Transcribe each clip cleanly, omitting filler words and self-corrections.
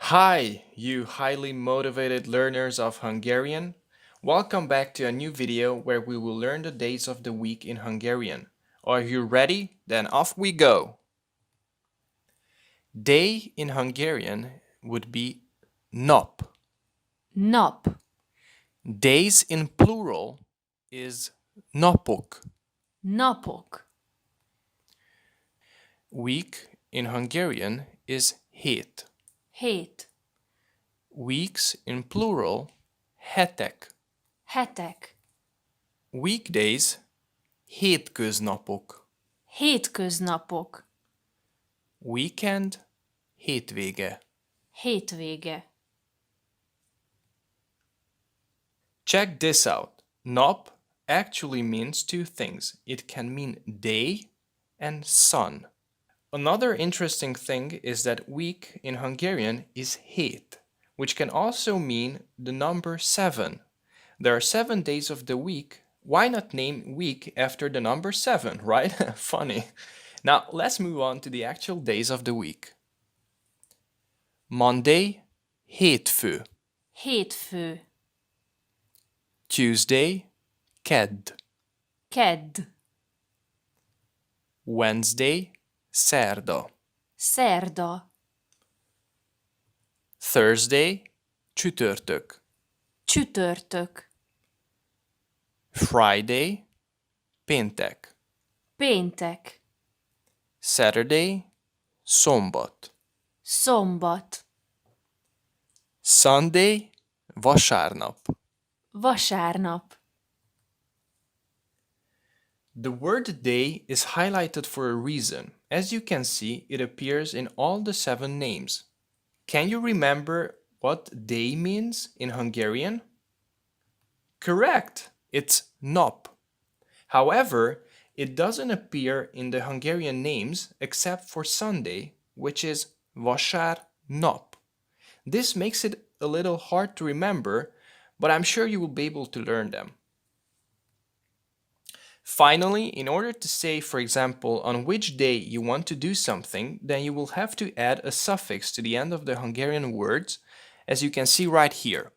Hi, you highly motivated learners of Hungarian. Welcome back to a new video where we will learn the days of the week in Hungarian. Are you ready? Then off we go! Day in Hungarian would be nap. Nap. Days in plural is napok. Napok. Week in Hungarian is hét. Hét. Weeks in plural, hetek. Hetek. Weekdays, hétköznapok. Hétköznapok. Weekend, hétvége. Hétvége. Check this out. Nap actually means two things. It can mean day and sun. Another interesting thing is that week in Hungarian is hét, which can also mean the number 7. There are 7 days of the week. Why not name week after the number 7, right? Funny. Now let's move on to the actual days of the week. Monday, hétfő. Hétfő. Tuesday, kedd. Kedd. Wednesday, szerda. Szerda. Thursday, csütörtök. Csütörtök. Friday, péntek. Péntek. Saturday, szombat. Szombat. Sunday, vasárnap. Vasárnap. The word day is highlighted for a reason. As you can see, it appears in all the 7 names. Can you remember what day means in Hungarian? Correct! It's nap. However, it doesn't appear in the Hungarian names except for Sunday, which is vasárnap. This makes it a little hard to remember, but I'm sure you will be able to learn them. Finally, in order to say, for example, on which day you want to do something, then you will have to add a suffix to the end of the Hungarian words, as you can see right here.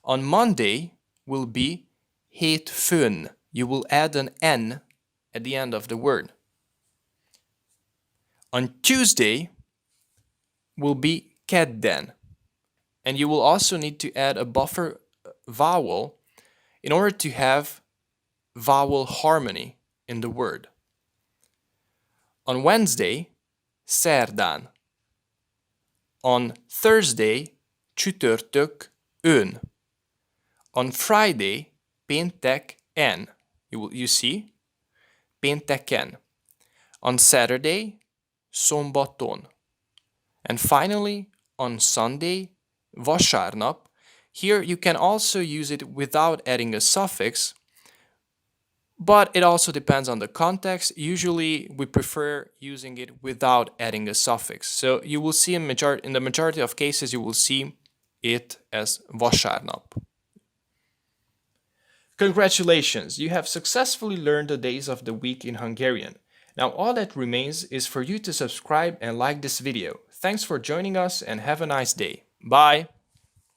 On Monday will be hétfőn. You will add an N at the end of the word. On Tuesday will be kedden. And you will also need to add a buffer vowel in order to have vowel harmony in the word. On Wednesday, szerdán. On Thursday, csütörtökön. On Friday, pénteken. You see? Pénteken. On Saturday, szombaton. And finally, on Sunday, vasárnap. Here you can also use it without adding a suffix, but it also depends on the context. Usually we prefer using it without adding a suffix. So you will see in the majority of cases you will see it as vasárnap. Congratulations, you have successfully learned the days of the week in Hungarian. Now all that remains is for you to subscribe and like this video. Thanks for joining us and have a nice day. Bye!